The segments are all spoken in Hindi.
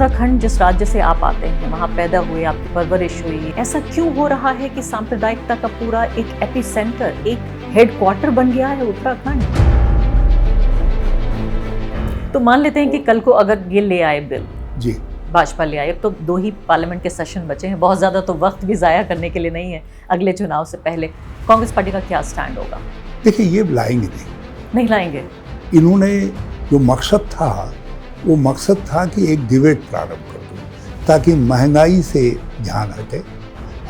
उत्तराखंड जिस राज्य से आप आते हैं, वहाँ पैदा हुए, आपकी परवरिश हुई, ऐसा क्यों हो रहा है कि सांप्रदायिकता का पूरा एक एपिसेंटर, एक हेडक्वार्टर बन गया है उत्तराखंड? तो मान लेते हैं कि कल को अगर ये ले आए बिल, जी, भाजपा ले आए, तो 2 ही पार्लियामेंट के सेशन बचे हैं, बहुत ज़्यादा तो वक्त भी ज़ाया करने के लिए नहीं है अगले चुनाव से पहले। कांग्रेस पार्टी का क्या स्टैंड होगा? देखिए ये लाएंगे नहीं लाएंगे? इन्होंने जो मकसद था वो मकसद था कि एक डिबेट प्रारंभ कर दो ताकि महंगाई से ध्यान हटे।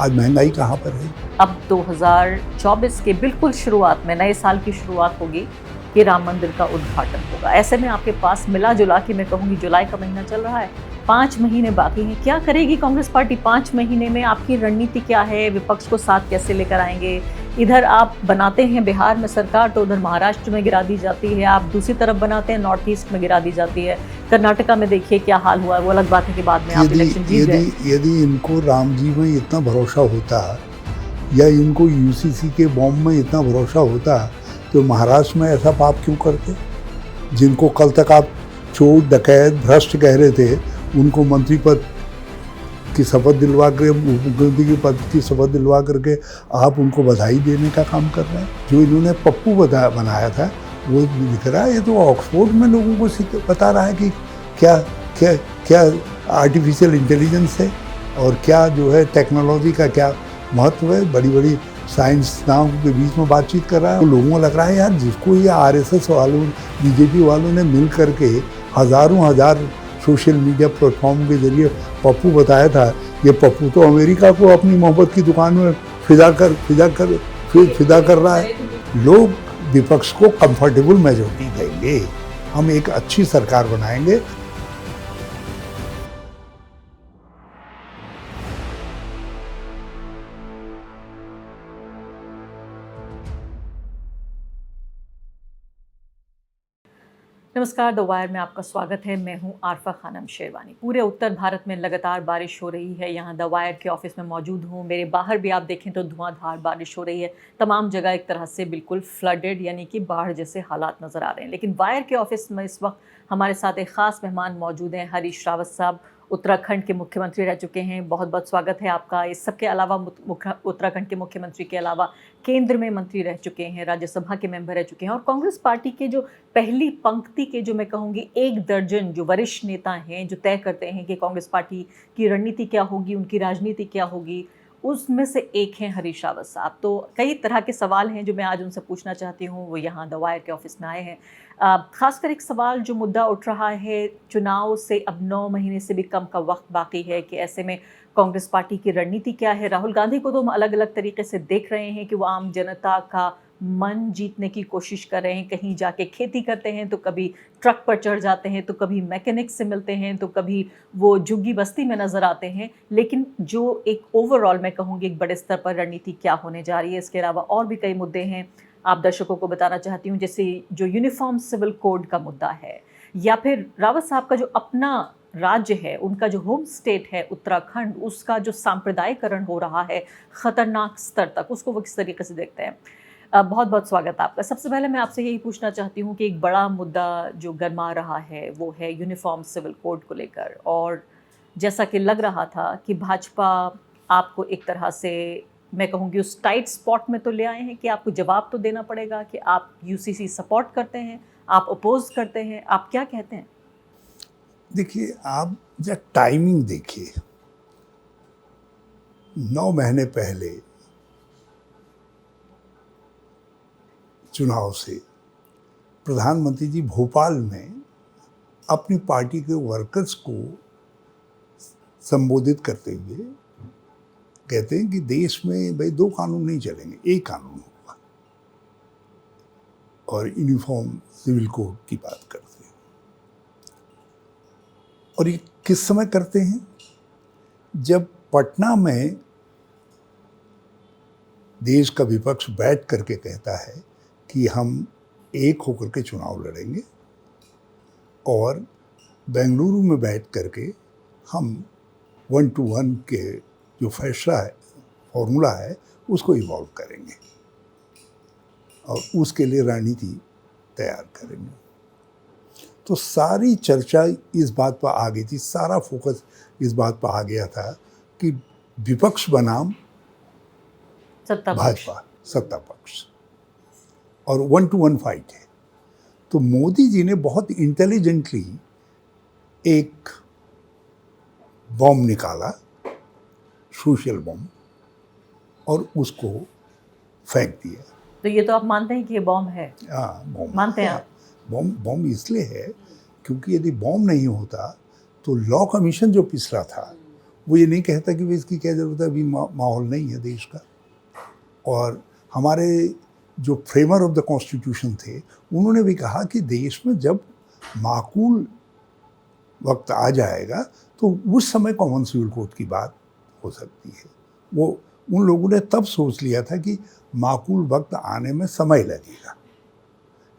आज महंगाई कहाँ पर है? अब 2024 के बिल्कुल शुरुआत में, नए साल की शुरुआत होगी कि राम मंदिर का उद्घाटन होगा। ऐसे में आपके पास मिला जुला के, मैं कहूँगी जुलाई का महीना चल रहा है, 5 महीने बाकी हैं। क्या करेगी कांग्रेस पार्टी 5 महीने में? आपकी रणनीति क्या है? विपक्ष को साथ कैसे लेकर आएंगे? इधर आप बनाते हैं बिहार में सरकार तो उधर महाराष्ट्र में गिरा दी जाती है, आप दूसरी तरफ बनाते हैं नॉर्थ ईस्ट में गिरा दी जाती है। कर्नाटका में देखिए क्या हाल हुआ है। वो अलग बात है कि बाद में आप इलेक्शन जीत गए। यदि इनको राम जी में इतना भरोसा होता या इनको यूसीसी के बॉम्ब में इतना भरोसा होता तो महाराष्ट्र में ऐसा पाप क्यों करते? जिनको कल तक आप चोर डकैत भ्रष्ट कह रहे थे, उनको मंत्री पद की शपथ दिलवा कर, मुख्यमंत्री की पद की शपथ दिलवा करके आप उनको बधाई देने का काम कर रहे हैं। जो इन्होंने पप्पू बनाया था वो दिख रहा है। ये तो ऑक्सफोर्ड में लोगों को बता रहा है कि क्या क्या क्या आर्टिफिशियल इंटेलिजेंस है और क्या जो है टेक्नोलॉजी का क्या महत्व है। बड़ी बड़ी साइंसदानों के बीच में बातचीत कर रहा है। तो लोगों को लग रहा है यार जिसको ये आरएसएस वालों, बीजेपी वालों ने मिल करके हजार सोशल मीडिया प्लेटफॉर्म के जरिए पप्पू बताया था, ये पप्पू तो अमेरिका को अपनी मोहब्बत की दुकान में फिदा कर रहा है। लोग विपक्ष को कंफर्टेबल मेजॉरिटी देंगे, हम एक अच्छी सरकार बनाएंगे। नमस्कार, द वायर में आपका स्वागत है। मैं हूं आरफा खानम शेरवानी। पूरे उत्तर भारत में लगातार बारिश हो रही है। यहां द वायर के ऑफिस में मौजूद हूं। मेरे बाहर भी आप देखें तो धुआंधार बारिश हो रही है। तमाम जगह एक तरह से बिल्कुल फ्लडेड, यानी कि बाढ़ जैसे हालात नज़र आ रहे हैं। लेकिन वायर के ऑफिस में इस वक्त हमारे साथ एक ख़ास मेहमान मौजूद हैं। हरीश रावत साहब उत्तराखंड के मुख्यमंत्री रह चुके हैं। बहुत बहुत स्वागत है आपका। इस सब के अलावा उत्तराखंड के मुख्यमंत्री के अलावा केंद्र में मंत्री रह चुके हैं, राज्यसभा के मेंबर रह चुके हैं, और कांग्रेस पार्टी के जो पहली पंक्ति के, जो मैं कहूँगी 1 दर्जन जो वरिष्ठ नेता हैं, जो तय करते हैं कि कांग्रेस पार्टी की रणनीति क्या होगी, उनकी राजनीति क्या होगी, उसमें से एक हैं हरीश रावत साहब। तो कई तरह के सवाल हैं जो मैं आज उनसे पूछना चाहती हूँ। वो यहाँ द वायर के ऑफिस में आए हैं। खासकर एक सवाल जो मुद्दा उठ रहा है, चुनाव से अब 9 महीने से भी कम का वक्त बाकी है, कि ऐसे में कांग्रेस पार्टी की रणनीति क्या है। राहुल गांधी को तो हम अलग अलग तरीके से देख रहे हैं कि वो आम जनता का मन जीतने की कोशिश कर रहे हैं। कहीं जाके खेती करते हैं तो कभी ट्रक पर चढ़ जाते हैं, तो कभी मैकेनिक से मिलते हैं, तो कभी वो झुग्गी बस्ती में नज़र आते हैं। लेकिन जो एक ओवरऑल मैं कहूँगी एक बड़े स्तर पर रणनीति क्या होने जा रही है, इसके अलावा और भी कई मुद्दे हैं आप दर्शकों को बताना चाहती हूँ। जैसे जो यूनिफॉर्म सिविल कोड का मुद्दा है, या फिर रावत साहब का जो अपना राज्य है, उनका जो होम स्टेट है उत्तराखंड, उसका जो सांप्रदायिकरण हो रहा है खतरनाक स्तर तक, उसको वो किस तरीके से देखते हैं। बहुत बहुत स्वागत आपका। सबसे पहले मैं आपसे यही पूछना चाहती हूँ कि एक बड़ा मुद्दा जो गरमा रहा है वो है यूनिफॉर्म सिविल कोड को लेकर, और जैसा कि लग रहा था कि भाजपा आपको एक तरह से, मैं कहूँगी उस टाइट स्पॉट में तो ले आए हैं कि आपको जवाब तो देना पड़ेगा कि आप यूसीसी सपोर्ट करते हैं, आप अपोज करते हैं, आप क्या कहते हैं? देखिए आप जब टाइमिंग देखिए, 9 महीने पहले चुनाव से प्रधानमंत्री जी भोपाल में अपनी पार्टी के वर्कर्स को संबोधित करते हुए कहते हैं कि देश में भाई 2 कानून नहीं चलेंगे, एक कानून होगा, और यूनिफॉर्म सिविल कोड की बात करते हैं। और ये किस समय करते हैं? जब पटना में देश का विपक्ष बैठ करके कहता है कि हम एक होकर के चुनाव लड़ेंगे, और बेंगलुरु में बैठ करके हम 1 to 1 के जो फैसला है, फॉर्मूला है, उसको इवॉल्व करेंगे और उसके लिए रणनीति तैयार करेंगे। तो सारी चर्चा इस बात पर आ गई थी, सारा फोकस इस बात पर आ गया था कि विपक्ष बनाम सत्ता पक्ष। भाजपा, सत्ता पक्ष, और 1-to-1 फाइट है। तो मोदी जी ने बहुत इंटेलिजेंटली एक बॉम्ब निकाला, सोशल बॉम्ब, और उसको फेंक दिया। तो ये तो आप मानते हैं कि ये बॉम्ब है? हाँ, बॉम्ब मानते हैं आप? बॉम्ब इसलिए है क्योंकि यदि बॉम्ब नहीं होता तो लॉ कमीशन जो पिछला था वो ये नहीं कहता कि भाई इसकी क्या ज़रूरत है, अभी माहौल नहीं है देश का। और हमारे जो फ्रेमर ऑफ द कॉन्स्टिट्यूशन थे उन्होंने भी कहा कि देश में जब माकूल वक्त आ जाएगा तो उस समय कॉमन सिविल कोड की बात हो सकती है। वो उन लोगों ने तब सोच लिया था कि माकूल वक्त आने में समय लगेगा,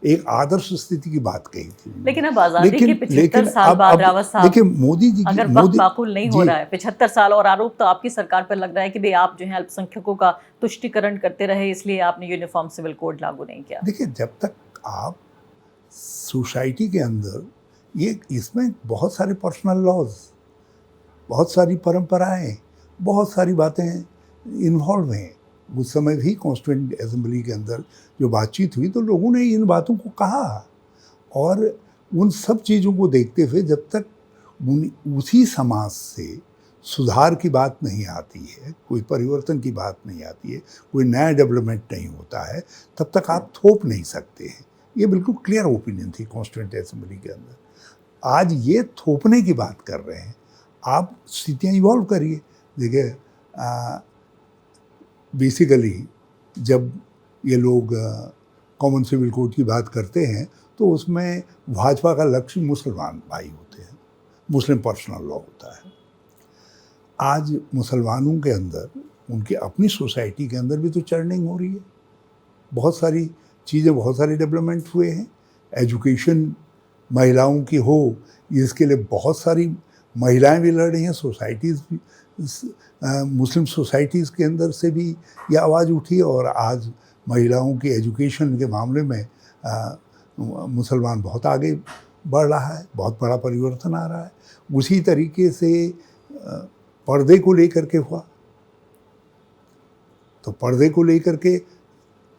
एक आदर्श स्थिति की बात कही थी। लेकिन अब आजादी के 75 साल बाद रावत साहब, देखिए मोदी जी अगर वक्त माकूल नहीं हो रहा है 75 साल, और आरोप तो आपकी सरकार पर लग रहा है कि भाई आप जो है अल्पसंख्यकों का तुष्टिकरण करते रहे, इसलिए आपने यूनिफॉर्म सिविल कोड लागू नहीं किया। देखिए, जब तक आप सोसाइटी के अंदर ये, इसमें बहुत सारे पर्सनल लॉज, बहुत सारी परंपराएं, बहुत सारी बातें इन्वॉल्व हैं। उस समय भी कॉन्स्टिट्यूएंट असेंबली के अंदर जो बातचीत हुई तो लोगों ने इन बातों को कहा, और उन सब चीज़ों को देखते हुए जब तक उसी समाज से सुधार की बात नहीं आती है, कोई परिवर्तन की बात नहीं आती है, कोई नया डेवलपमेंट नहीं होता है, तब तक आप थोप नहीं सकते हैं। ये बिल्कुल क्लियर ओपिनियन थी कॉन्स्टिट्यूएंट असेंबली के अंदर। आज ये थोपने की बात कर रहे हैं, आप स्थितियाँ इवॉल्व करिए। देखिए, बेसिकली जब ये लोग कॉमन सिविल कोड की बात करते हैं तो उसमें भाजपा का लक्ष्य मुसलमान भाई होते हैं, मुस्लिम पर्सनल लॉ होता है। आज मुसलमानों के अंदर, उनकी अपनी सोसाइटी के अंदर भी तो चर्निंग हो रही है, बहुत सारी चीज़ें, बहुत सारे डेवलपमेंट हुए हैं। एजुकेशन महिलाओं की हो, इसके लिए बहुत सारी महिलाएं भी लड़ रही हैं, सोसाइटीज़ भी, मुस्लिम सोसाइटीज़ के अंदर से भी ये आवाज़ उठी, और आज महिलाओं की एजुकेशन के मामले में मुसलमान बहुत आगे बढ़ रहा है, बहुत बड़ा परिवर्तन आ रहा है। उसी तरीके से पर्दे को लेकर के हुआ, तो पर्दे को लेकर के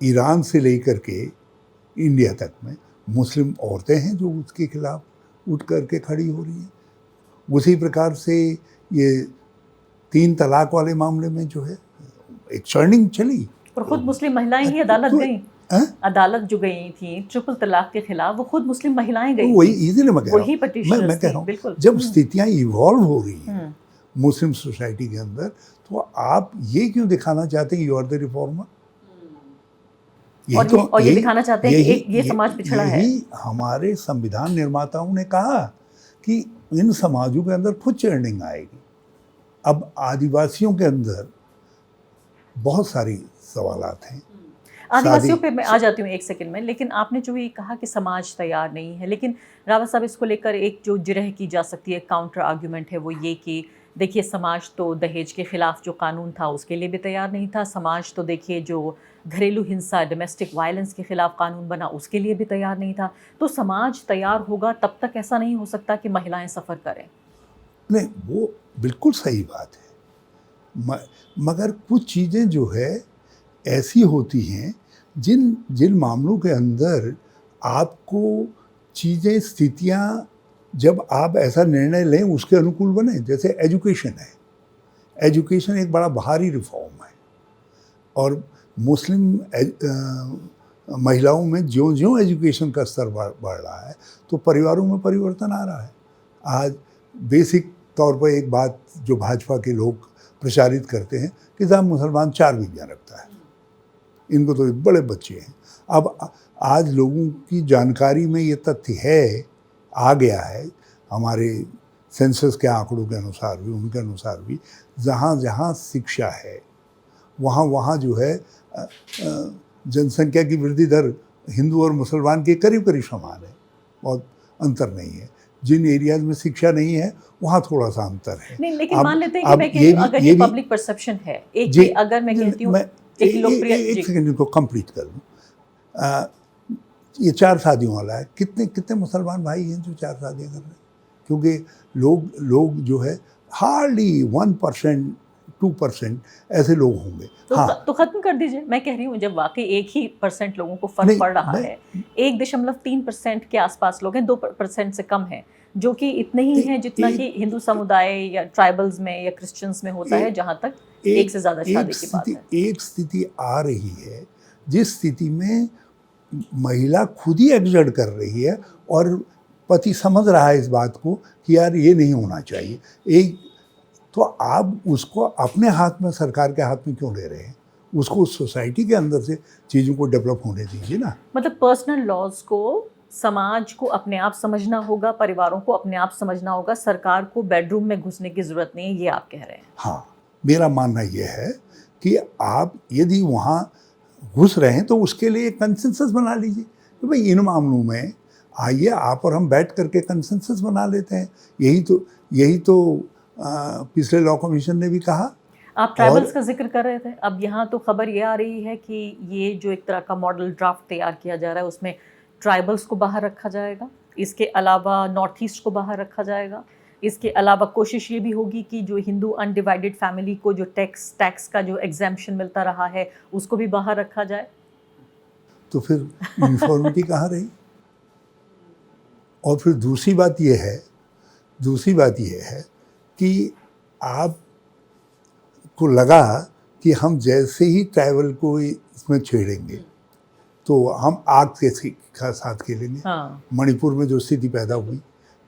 ईरान से लेकर के इंडिया तक में मुस्लिम औरतें हैं जो उसके खिलाफ उठ करके खड़ी हो रही हैं। उसी प्रकार से ये 3 तलाक वाले मामले में जो है एक चर्निंग चली, और खुद मुस्लिम महिलाएं ही अदालत गई। अदालत जो गई थी ट्रिपल तलाक के खिलाफ, वो खुद मुस्लिम महिलाएं गई। वही इजीली मैं कह रहा हूँ, मैं कह रहा हूँ, जब स्थितियाँ इवॉल्व हो रही हैं मुस्लिम सोसाइटी के अंदर, तो आप ये क्यों दिखाना चाहते हैं यू आर द रिफॉर्मर? और ये दिखाना चाहते हैं कि ये समाज पिछड़ा है। यही हमारे संविधान निर्माताओं ने कहा कि इन समाजों के अंदर खुद चर्निंग आएगी। अब आदिवासियों के अंदर बहुत सारी सवालात हैं। आदिवासियों पे मैं आ जाती हूँ एक सेकंड में, लेकिन आपने जो ये कहा कि समाज तैयार नहीं है, लेकिन रावत साहब इसको लेकर एक जो जिरह की जा सकती है, काउंटर आर्ग्यूमेंट है, वो ये कि देखिए समाज तो दहेज के खिलाफ जो कानून था उसके लिए भी तैयार नहीं था, समाज तो देखिए जो घरेलू हिंसा, डोमेस्टिक वायलेंस के खिलाफ कानून बना उसके लिए भी तैयार नहीं था। तो समाज तैयार होगा तब तक ऐसा नहीं हो सकता कि महिलाएं सफ़र करें। नहीं, वो बिल्कुल सही बात है, मगर कुछ चीज़ें जो है ऐसी होती हैं जिन मामलों के अंदर आपको चीज़ें, स्थितियाँ, जब आप ऐसा निर्णय लें उसके अनुकूल बने। जैसे एजुकेशन है, एजुकेशन एक बड़ा भारी रिफॉर्म है, और मुस्लिम महिलाओं में ज्यों-ज्यों एजुकेशन का स्तर बढ़ रहा है तो परिवारों में परिवर्तन आ रहा है। आज बेसिक तौर पर एक बात जो भाजपा के लोग प्रचारित करते हैं कि साहब मुसलमान 4 बीवियाँ रखता है, इनको तो बड़े बच्चे हैं। अब आज लोगों की जानकारी में ये तथ्य है, आ गया है, हमारे सेंसस के आंकड़ों के अनुसार भी, उनके अनुसार भी, जहाँ जहाँ शिक्षा है वहाँ वहाँ जो है जनसंख्या की वृद्धि दर हिंदू और मुसलमान के करीब करीब समान है, बहुत अंतर नहीं है। जिन एरियाज में शिक्षा नहीं है वहाँ थोड़ा सा अंतर है। नहीं, लेकिन मान लेते हैं कि मैं कहती हूँ, अगर ये पब्लिक परसेप्शन है, अगर मैं कहती हूँ, एक सेकंड को कंप्लीट कर लूँ। ये 4 शादियों वाला है। कितने कितने मुसलमान भाई हैं जो 4 शादियाँ कर रहे हैं? क्योंकि लोग जो है हार्डली 1% 2% ऐसे लोग होंगे। हाँ, तो खत्म कर दीजिए। मैं कह रही हूँ जब वाकई 1% लोगों को फर्क नहीं, पड़ रहा मैं है, 1.3% के आसपास लोग हैं, 2% से कम है, जो कि इतने ही हैं जितना कि हिंदू समुदाय या ट्राइबल्स में या क्रिश्चियंस में होता है, जहाँ तक एक से ज़्यादा शादी की बात है। एक स्थिति आ रही है जिस स्थिति में महिला खुद ही एग्जर्ट कर रही है और पति समझ रहा है इस बात को कि यार ये नहीं होना चाहिए। एक तो आप उसको अपने हाथ में, सरकार के हाथ में क्यों ले रहे हैं? उसको सोसाइटी के अंदर से चीज़ों को डेवलप होने दीजिए ना। मतलब पर्सनल लॉज को समाज को अपने आप समझना होगा, परिवारों को अपने आप समझना होगा, सरकार को बेडरूम में घुसने की ज़रूरत नहीं है, ये आप कह रहे हैं। हाँ, मेरा मानना ये है कि आप यदि वहाँ घुस रहे हैं तो उसके लिए कंसेंसस बना लीजिए कि भाई इन मामलों में आइए आप और हम बैठ करके कंसेंसस बना लेते हैं। यही तो पिछले लॉ कमीशन ने भी कहा। आप ट्राइबल्स का जिक्र कर रहे थे, अब यहाँ तो खबर ये आ रही है कि ये जो एक तरह का मॉडल ड्राफ्ट तैयार किया जा रहा है उसमें ट्राइबल्स को बाहर रखा जाएगा, इसके अलावा नॉर्थ ईस्ट को बाहर रखा जाएगा, इसके अलावा कोशिश ये भी होगी कि जो हिंदू अनडिवाइडेड फैमिली को जो टैक्स का जो एग्जेम्पशन मिलता रहा है उसको भी बाहर रखा जाए। तो फिर यूनिफॉर्मिटी कहाँ रही? और फिर दूसरी बात यह है कि आप को लगा कि हम जैसे ही ट्राइबल को इसमें छेड़ेंगे तो हम आग के साथ खेलेंगे। हाँ। मणिपुर में जो स्थिति पैदा हुई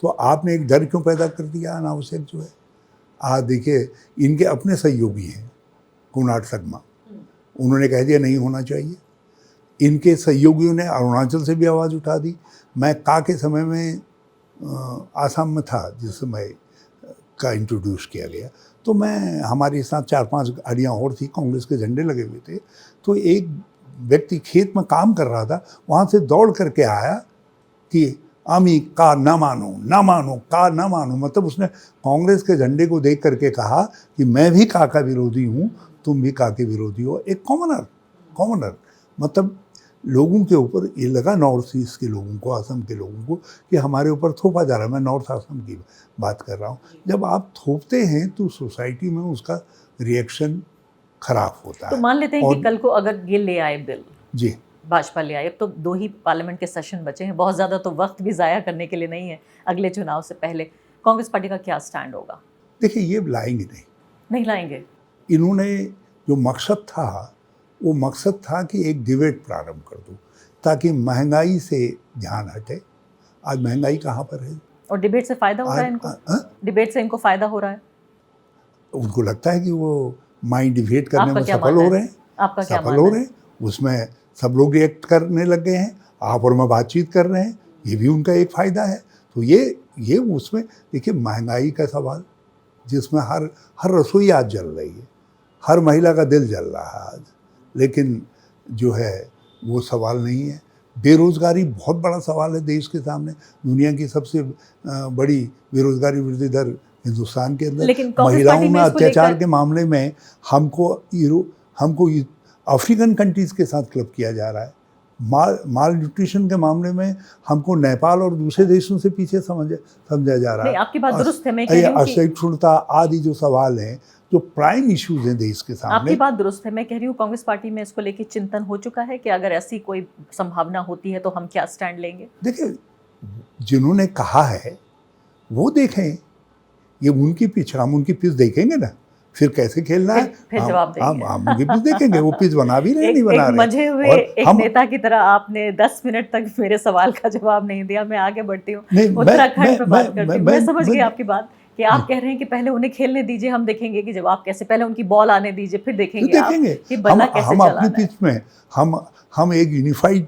तो आपने एक डर क्यों पैदा कर दिया अनावश्यक जो है। आज देखिए इनके अपने सहयोगी हैं कुनाट संगमा, उन्होंने कह दिया नहीं होना चाहिए। इनके सहयोगियों ने अरुणाचल से भी आवाज़ उठा दी। मैं का के समय में आसाम में था जिस समय का इंट्रोड्यूस किया गया, तो मैं हमारे साथ 4-5 गाड़ियाँ और थी, कांग्रेस के झंडे लगे हुए थे। तो एक व्यक्ति खेत में काम कर रहा था, वहाँ से दौड़ करके आया कि आमी का ना मानो, मतलब उसने कांग्रेस के झंडे को देख करके कहा कि मैं भी का विरोधी हूँ, तुम भी का के विरोधी हो। एक कॉमनर मतलब लोगों के ऊपर ये लगा, नॉर्थ ईस्ट के लोगों को, असम के लोगों को, कि हमारे ऊपर थोपा जा रहा है। मैं नॉर्थ असम की बात कर रहा हूँ। जब आप थोपते हैं तो सोसाइटी में उसका रिएक्शन खराब होता है। तो मान लेते हैं कि कल को अगर ये ले आए बिल, जी भाजपा ले आए, तो 2 ही पार्लियामेंट के सेशन बचे हैं, बहुत ज़्यादा तो वक्त भी ज़ाया करने के लिए नहीं है अगले चुनाव से पहले, कांग्रेस पार्टी का क्या स्टैंड होगा? देखिए ये लाएंगे नहीं लाएंगे। इन्होंने जो मकसद था वो मकसद था कि एक डिबेट प्रारंभ कर दो ताकि महंगाई से ध्यान हटे। आज महंगाई कहाँ पर है? और डिबेट से फ़ायदा हो रहा है इनको? डिबेट से इनको फ़ायदा हो रहा है? उनको लगता है कि वो माइंड डिबेट करने में सफल हो रहे हैं। आपका क्या सफल हो रहे हैं, उसमें सब लोग रिएक्ट करने लग गए हैं, आप और मैं बातचीत कर रहे हैं, ये भी उनका एक फ़ायदा है। तो ये उसमें देखिए महंगाई का सवाल, जिसमें हर रसोई आज जल रही है, हर महिला का दिल जल रहा है आज, लेकिन जो है वो सवाल नहीं है। बेरोज़गारी बहुत बड़ा सवाल है देश के सामने। दुनिया की सबसे बड़ी बेरोज़गारी वृद्धि दर हिंदुस्तान के अंदर। महिलाओं में अत्याचार के मामले में हमको अफ्रीकन कंट्रीज़ के साथ क्लब किया जा रहा है। माल न्यूट्रिशन के मामले में हमको नेपाल और दूसरे देशों से पीछे समझा जा रहा है। आपकी बात दुरुस्त है, मैं कह रही हूं कि असहिष्णुता आदि जो सवाल हैं, जो प्राइम इश्यूज हैं देश के सामने। आपकी बात दुरुस्त है, मैं कह रही हूँ कांग्रेस पार्टी में इसको लेके चिंतन हो चुका है कि अगर ऐसी कोई संभावना होती है तो हम क्या स्टैंड लेंगे? देखिए जिन्होंने कहा है वो देखें, ये उनकी पिच, हम उनकी पिच देखेंगे ना, फिर कैसे खेलना है फिर जवाब देंगे। हम उनकी पिच देखेंगे, वो पिच बना भी रहे नहीं बना रहे। मजे हुए एक नेता की तरह आपने 10 मिनट तक मेरे सवाल का जवाब नहीं दिया। मैं आगे बढ़ती हूँ, उत्तराखंड पे बात करती हूँ। मैं समझ गई आपकी बात कि आप कह रहे हैं कि पहले उन्हें खेलने दीजिए, हम देखेंगे कि जवाब कैसे, पहले उनकी बॉल आने दीजिए, फिर देखेंगे कि बल्ला कैसे चलाना है। हम अपनी पिच में हम एक यूनिफाइड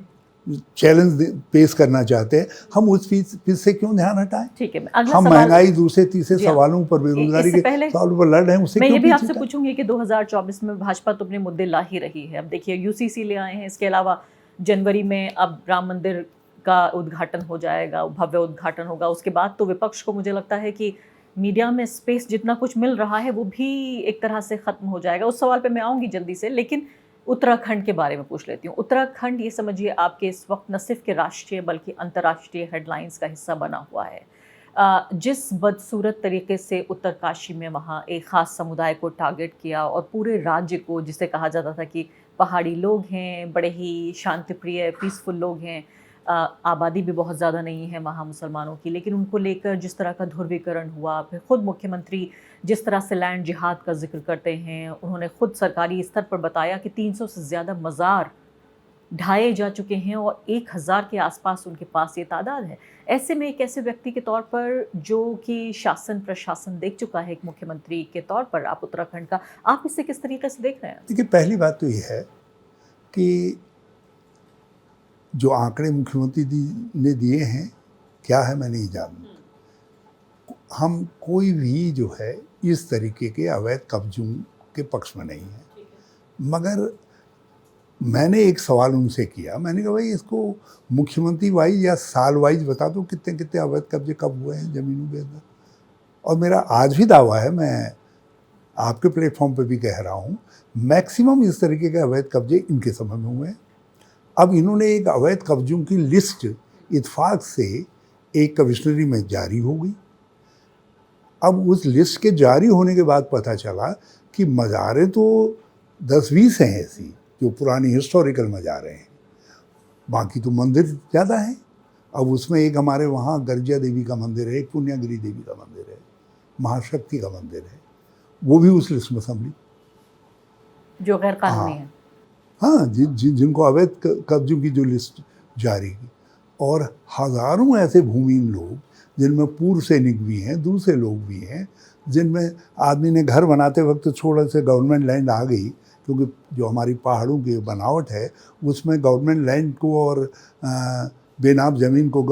चैलेंज पेश करना चाहते हैं, हम उस पिच से क्यों ध्यान हटाएं? ठीक है, हम महंगाई दूसरे तीसरे सवालों पर, बेरोजगारी के सवालों पर लड़ रहे हैं, उससे मैं क्यों ये भी आपसे पूछूंगी कि 2024 में भाजपा तो अपने मुद्दे ला ही रही है। अब देखिए यूसीसी ले आए हैं, इसके अलावा जनवरी में अब राम मंदिर का उद्घाटन हो जाएगा, भव्य उद्घाटन होगा। उसके बाद तो विपक्ष को मुझे लगता है कि मीडिया में स्पेस जितना कुछ मिल रहा है वो भी एक तरह से ख़त्म हो जाएगा। उस सवाल पे मैं आऊँगी जल्दी से, लेकिन उत्तराखंड के बारे में पूछ लेती हूँ। उत्तराखंड ये समझिए आपके इस वक्त न सिर्फ के राष्ट्रीय बल्कि अंतर्राष्ट्रीय हेडलाइंस का हिस्सा बना हुआ है। जिस बदसूरत तरीके से उत्तरकाशी में वहाँ एक ख़ास समुदाय को टारगेट किया और पूरे राज्य को, जिसे कहा जाता था कि पहाड़ी लोग हैं, बड़े ही शांतिप्रिय पीसफुल लोग हैं, आबादी भी बहुत ज़्यादा नहीं है वहाँ मुसलमानों की, लेकिन उनको लेकर जिस तरह का ध्रुवीकरण हुआ, फिर खुद मुख्यमंत्री जिस तरह से लैंड जिहाद का ज़िक्र करते हैं, उन्होंने खुद सरकारी स्तर पर बताया कि 300 से ज़्यादा मज़ार ढाए जा चुके हैं और 1000 के आसपास उनके पास ये तादाद है। ऐसे में एक ऐसे व्यक्ति के तौर पर जो कि शासन प्रशासन देख चुका है, एक मुख्यमंत्री के तौर पर आप उत्तराखंड का, आप इसे किस तरीके से देख रहे हैं? देखिए, पहली बात तो ये है कि जो आंकड़े मुख्यमंत्री ने दिए हैं, क्या है मैं नहीं जानता। हम कोई भी जो है इस तरीके के अवैध कब्जों के पक्ष में नहीं है, मगर मैंने एक सवाल उनसे किया। मैंने कहा, भाई इसको मुख्यमंत्री वाइज या साल वाइज बता दो कितने कितने अवैध कब्जे कब हुए हैं ज़मीनों के अंदर। और मेरा आज भी दावा है, मैं आपके प्लेटफॉर्म पे भी कह रहा हूँ, मैक्सिमम इस तरीके के अवैध कब्जे इनके समय में हुए हैं। अब इन्होंने एक अवैध कब्जों की लिस्ट इत्फाक से एक कमिश्नरी में जारी हो गई। अब उस लिस्ट के जारी होने के बाद पता चला कि मज़ारें तो 10-20 हैं ऐसी जो पुरानी हिस्टोरिकल मज़ारें हैं, बाकी तो मंदिर ज़्यादा हैं। अब उसमें एक हमारे वहाँ गर्जिया देवी का मंदिर है, एक पुण्यागिरी देवी का मंदिर है, महाशक्ति का मंदिर है, वो भी उस लिस्ट में सम्मिलित, जो गैर कानूनी है। हाँ, जिनको अवैध कब्जों की जो लिस्ट जारी की। और हज़ारों ऐसे भूमिहीन लोग जिनमें पूर्व सैनिक भी हैं, दूसरे लोग भी हैं, जिनमें आदमी ने घर बनाते वक्त थोड़ा से गवर्नमेंट लैंड आ गई, क्योंकि जो हमारी पहाड़ों की बनावट है उसमें गवर्नमेंट लैंड को और बेनाम ज़मीन को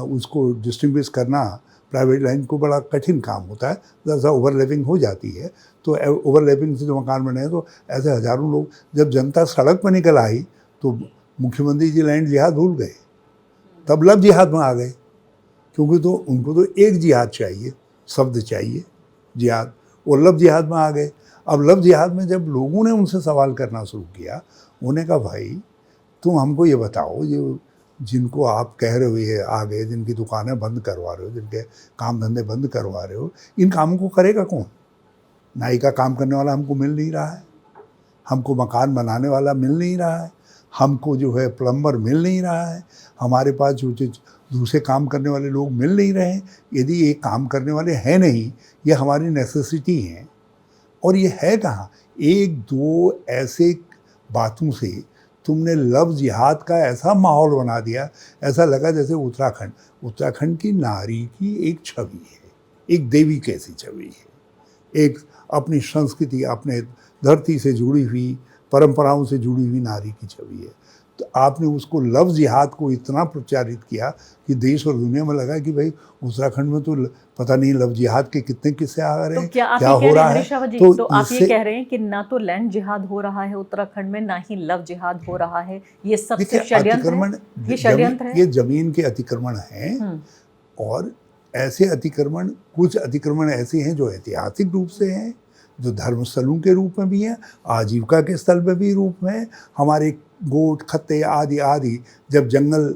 उसको डिस्टिंग्विश करना प्राइवेट लैंड को बड़ा कठिन काम होता है। जैसा ओवरलैपिंग हो जाती है, तो ओवरलैपिंग से जो मकान बने हैं, तो ऐसे हज़ारों लोग, जब जनता सड़क पर निकल आई तो मुख्यमंत्री जी लैंड जिहाद भूल गए, तब लव जिहाद में आ गए, क्योंकि तो उनको तो एक जिहाद चाहिए, शब्द चाहिए जिहाद, और लव जिहाद में आ गए। अब लव जिहाद में जब लोगों ने उनसे सवाल करना शुरू किया, उन्होंने कहा, भाई तुम हमको ये बताओ, ये जिनको आप कह रहे हो ये आ गए, जिनकी दुकानें बंद करवा रहे हो, जिनके काम धंधे बंद करवा रहे हो, इन कामों को करेगा कौन? नाई का काम करने वाला हमको मिल नहीं रहा है, हमको मकान बनाने वाला मिल नहीं रहा है, हमको जो है प्लम्बर मिल नहीं रहा है, हमारे पास जो दूसरे काम करने वाले लोग मिल नहीं रहे हैं। यदि ये काम करने वाले हैं नहीं, ये हमारी नेसेसिटी हैं, और ये है कहाँ? एक दो ऐसे बातों से तुमने लव जिहाद का ऐसा माहौल बना दिया, ऐसा लगा जैसे उत्तराखंड की नारी की एक छवि है, एक देवी कैसी छवि है, एक अपनी संस्कृति, अपने धरती से जुड़ी हुई, परंपराओं से जुड़ी हुई नारी की छवि है। तो आपने उसको लव जिहाद को इतना प्रचारित किया कि देश और दुनिया में लगा कि भाई उत्तराखंड में तो पता नहीं लव जिहाद के कितने किस्से आ रहे हैं, तो क्या हो रहा है। तो आप ये कह रहे हैं कि ना तो लैंड जिहाद हो रहा है उत्तराखंड में, ना ही लव जिहाद हो रहा है, ये सब सिर्फ षड्यंत्र है? ये षड्यंत्र है, ये जमीन के अतिक्रमण हैं। और ऐसे अतिक्रमण, कुछ अतिक्रमण ऐसे हैं जो ऐतिहासिक रूप से हैं, जो धर्मस्थलों के रूप में भी हैं, आजीविका के स्थल में भी रूप में, हमारे गोट खत्ते आदि आदि, जब जंगल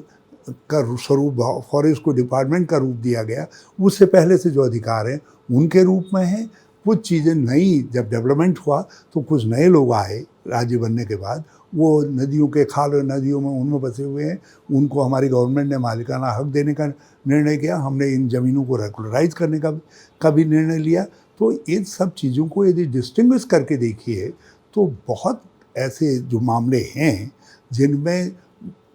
का स्वरूप फॉरेस्ट को डिपार्टमेंट का रूप दिया गया, उससे पहले से जो अधिकार हैं उनके रूप में हैं। कुछ चीज़ें नई, जब डेवलपमेंट हुआ तो कुछ नए लोग आए राज्य बनने के बाद, वो नदियों के खाल नदियों में उनमें बसे हुए हैं, उनको हमारी गवर्नमेंट ने मालिकाना हक देने का निर्णय किया, हमने इन ज़मीनों को रेगुलराइज करने का भी निर्णय लिया। तो इन सब चीज़ों को यदि डिस्टिंग्विश करके देखिए तो बहुत ऐसे जो मामले हैं जिनमें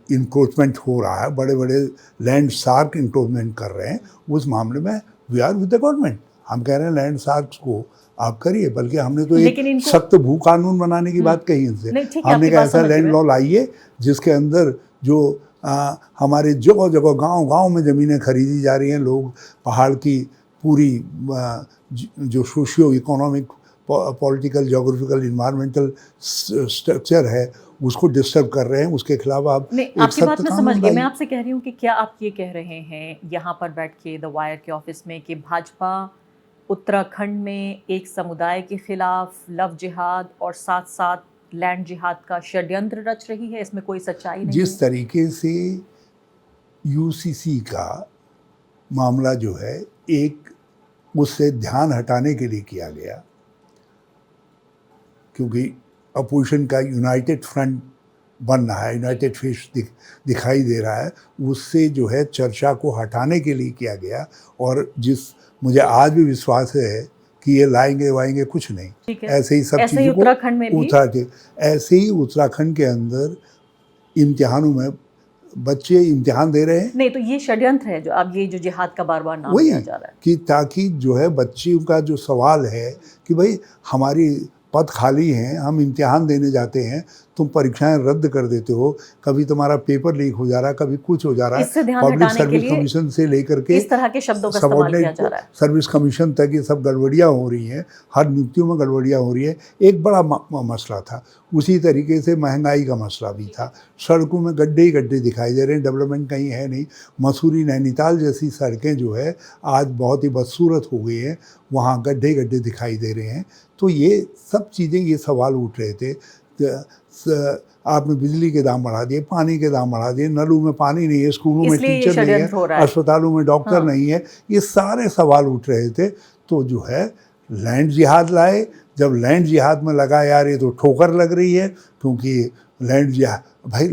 इंक्रोचमेंट हो रहा है, बड़े बड़े लैंड शार्क इंक्रोचमेंट कर रहे हैं, उस मामले में we are with the government. हम कह रहे हैं लैंड शार्क्स को आप करिए, बल्कि हमने तो एक सख्त भू कानून बनाने की बात कही इनसे। हमने कहा ऐसा लैंड लॉ लाइए जिसके अंदर जो हमारे जगह जगह गांव में ज़मीनें खरीदी जा रही हैं, लोग पहाड़ की पूरी जो socio economic, political, geographical, environmental structure है उसको डिस्टर्ब कर रहे हैं, उसके खिलाफ आप आपकी बात मैं समझ गई। मैं आपसे कह रही हूँ कि क्या आप ये कह रहे हैं यहाँ पर बैठ के द वायर के ऑफिस में कि भाजपा उत्तराखंड में एक समुदाय के खिलाफ लव जिहाद और साथ साथ लैंड जिहाद का षड्यंत्र रच रही है, इसमें कोई सच्चाई नहीं जिस है? तरीके से यूसीसी का मामला जो है एक उससे ध्यान हटाने के लिए किया गया, क्योंकि अपोजिशन का यूनाइटेड फ्रंट बन रहा है, यूनाइटेड फेस दिखाई दे रहा है, उससे जो है चर्चा को हटाने के लिए किया गया। और मुझे आज भी विश्वास है कि ये लाएंगे वाएंगे कुछ नहीं, ठीक है। ऐसे ही सब ऐसे ही चीज़ों को उत्तराखंड में भी ऐसे ही उत्तराखंड के अंदर इम्तिहानों में बच्चे इम्तिहान दे रहे हैं। नहीं, तो ये षड्यंत्र है जो अब ये जो जिहाद का बार बार नाम वही लिया जा रहा है कि ताकि जो है बच्चियों का जो सवाल है कि भाई हमारी पद खाली हैं, हम इम्तिहान देने जाते हैं, तुम परीक्षाएं रद्द कर देते हो, कभी तुम्हारा पेपर लीक हो जा रहा है, कभी कुछ हो जा रहा है। इससे ध्यान पब्लिक हटाने के सर्विस लिए कमीशन से लेकर के इस तरह के शब्दों का इस्तेमाल किया जा रहा है। सर्विस कमीशन तक ये सब गड़बड़ियाँ हो रही हैं, हर नियुक्तियों में गड़बड़ियाँ हो रही है। एक बड़ा मसला था, उसी तरीके से महंगाई का मसला भी था। सड़कों में गड्ढे ही गड्ढे दिखाई दे रहे हैं, डेवलपमेंट कहीं है नहीं। मसूरी नैनीताल जैसी सड़कें जो है आज बहुत ही बदसूरत हो गई हैं, वहाँ गड्ढे गड्ढे दिखाई दे रहे हैं। तो ये सब चीज़ें, ये सवाल उठ रहे थे। आपने बिजली के दाम बढ़ा दिए, पानी के दाम बढ़ा दिए, नलों में पानी नहीं है, स्कूलों में टीचर नहीं है, अस्पतालों में डॉक्टर नहीं है, ये सारे सवाल उठ रहे थे। तो जो है लैंड जिहाद लाए। जब लैंड जिहाद में लगा यार ये तो ठोकर लग रही है, क्योंकि लैंड जिहाद भाई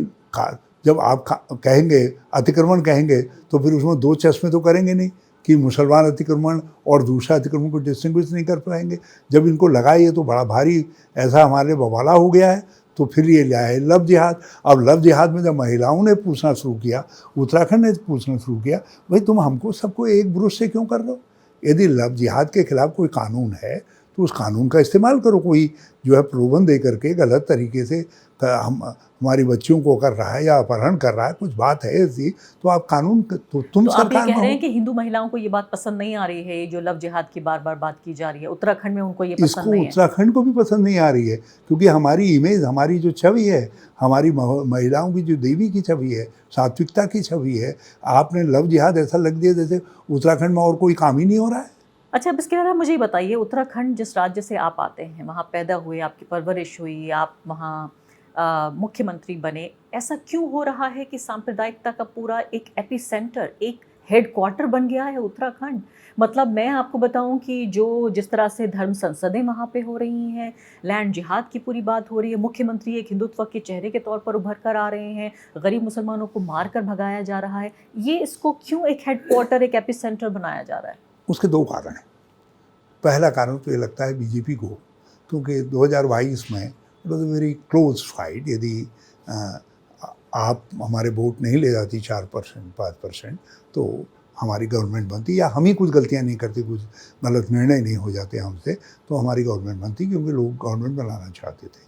जब आप कहेंगे अतिक्रमण कहेंगे तो फिर उसमें दो चश्मे तो करेंगे नहीं कि मुसलमान अतिक्रमण और दूसरा अतिक्रमण को डिस्टिंग्विश नहीं कर पाएंगे। जब इनको लगा ये तो बड़ा भारी ऐसा हमारे बवाला हो गया है, तो फिर ये लिया है लव जिहाद। अब लव जिहाद में जब महिलाओं ने पूछना शुरू किया, उत्तराखंड ने पूछना शुरू किया, भाई तुम हमको सबको एक ब्रुश से क्यों कर रहे हो? यदि लव जिहाद के खिलाफ कोई कानून है तो उस कानून का इस्तेमाल करो। कोई जो है प्रलोभन दे करके गलत तरीके से हमारी बच्चियों को कर रहा है या अपहरण कर रहा है, कुछ बात है ऐसी, तो आप कानून तो तुम सरकार आप ये कह रहे हैं कि हिंदू महिलाओं को ये बात पसंद नहीं आ रही है, ये जो लव जिहाद की बार बार बात की जा रही है, उत्तराखंड में उनको ये पसंद नहीं है। उत्तराखंड को भी पसंद नहीं आ रही है, क्योंकि हमारी इमेज, हमारी जो छवि है, हमारी महिलाओं की जो देवी की छवि है, सात्विकता की छवि है, आपने लव जिहाद ऐसा लग दिया जैसे उत्तराखंड में और कोई काम ही नहीं हो रहा है। अच्छा, अब इसके अलावा मुझे ये बताइए, उत्तराखंड जिस राज्य से आप आते हैं, वहाँ पैदा हुए, आपकी परवरिश हुई, आप वहाँ मुख्यमंत्री बने, ऐसा क्यों हो रहा है कि सांप्रदायिकता का पूरा एक एपिसेंटर, एक हेडक्वार्टर बन गया है उत्तराखंड? मतलब मैं आपको बताऊं कि जिस तरह से धर्म संसदें वहाँ पे हो रही हैं, लैंड जिहाद की पूरी बात हो रही है, मुख्यमंत्री एक हिंदुत्व के चेहरे के तौर पर उभर कर आ रहे हैं, गरीब मुसलमानों को मार कर भगाया जा रहा है, ये इसको क्यों एक हेडक्वार्टर, एक एपिसेंटर बनाया जा रहा है? उसके दो कारण हैं। पहला कारण तो ये लगता है बीजेपी को, क्योंकि 2022 में it was a very close fight. यदि आप हमारे वोट नहीं ले जाती 4%, 5%, तो हमारी गवर्नमेंट बनती, या हम ही कुछ गलतियां नहीं करते, कुछ गलत निर्णय नहीं हो जाते हमसे, तो हमारी गवर्नमेंट बनती, क्योंकि लोग गवर्नमेंट बनाना चाहते थे।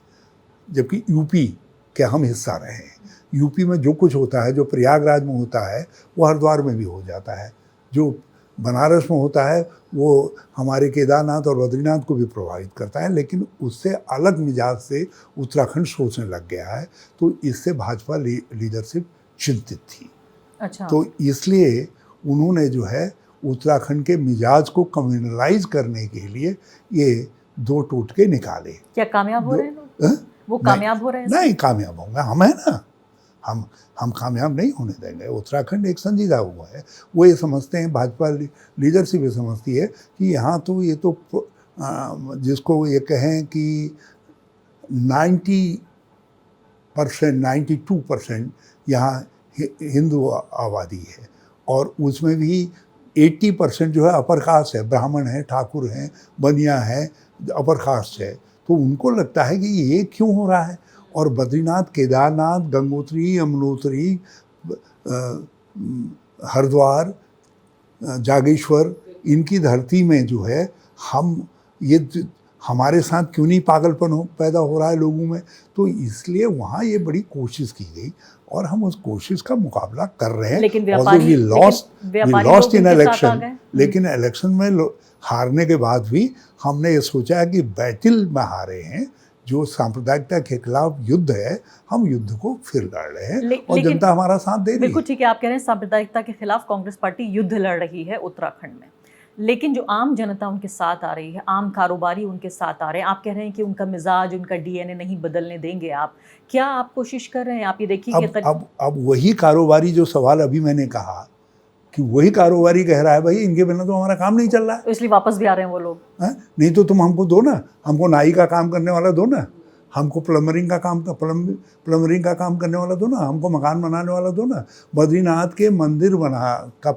जबकि यूपी के हम हिस्सा रहे हैं। यूपी में जो कुछ होता है, जो प्रयागराज में होता है, वो हरिद्वार में भी हो जाता है। जो बनारस में होता है वो हमारे केदारनाथ और बद्रीनाथ को भी प्रभावित करता है, लेकिन उससे अलग मिजाज से उत्तराखंड सोचने लग गया है। तो इससे भाजपा लीडरशिप चिंतित थी। अच्छा। तो इसलिए उन्होंने जो है उत्तराखंड के मिजाज को कम्युनलाइज करने के लिए ये दो टोटके निकाले। क्या कामयाब हो रहे हैं लोग? वो कामयाब हो रहे हैं? नहीं कामयाब होंगे, हम है ना, हम कामयाब नहीं होने देंगे। उत्तराखंड एक संजीदा हुआ है। वो ये समझते हैं, भाजपा लीडरशिप ये समझती है कि यहाँ तो ये तो जिसको ये कहें कि 90%, 92% यहाँ हिंदू आबादी है, और उसमें भी 80% जो है अपर कास्ट है, ब्राह्मण है, ठाकुर हैं, बनिया है, अपर कास्ट है। तो उनको लगता है कि ये क्यों हो रहा है। और बद्रीनाथ, केदारनाथ, गंगोत्री, यमुनोत्री, हरिद्वार, जागेश्वर, इनकी धरती में जो है हमारे साथ क्यों नहीं पागलपन पैदा हो रहा है लोगों में। तो इसलिए वहाँ ये बड़ी कोशिश की गई और हम उस कोशिश का मुकाबला कर रहे हैं। लेकिन लॉस्ट इन इलेक्शन, लेकिन इलेक्शन में हारने के बाद भी हमने ये सोचा है कि बैटल में हारे हैं, जो सांप्रदायिकता के खिलाफ युद्ध है, हम युद्ध को फिर लड़ रहे हैं और जनता हमारा साथ दे रही है। बिल्कुल ठीक है, आप कह रहे हैं सांप्रदायिकता के खिलाफ कांग्रेस पार्टी युद्ध लड़ रही है उत्तराखंड में, लेकिन जो आम जनता उनके साथ आ रही है, आम कारोबारी उनके साथ आ रहे हैं, आप कह रहे हैं कि उनका मिजाज, उनका डीएनए नहीं बदलने देंगे आप। क्या आप कोशिश कर रहे हैं? आप ये देखिए कि अब वही कारोबारी जो सवाल अभी मैंने कहा कि वही कारोबारी कह रहा है भाई इनके बिना तो हमारा काम नहीं चल रहा है। तो इसलिए वापस भी आ रहे हैं वो लोग। नहीं तो तुम हमको दो ना, हमको नाई का काम करने वाला दो ना, हमको प्लम्बरिंग का काम करने वाला दो ना, हमको मकान बनाने वाला दो ना। बद्रीनाथ के मंदिर बना का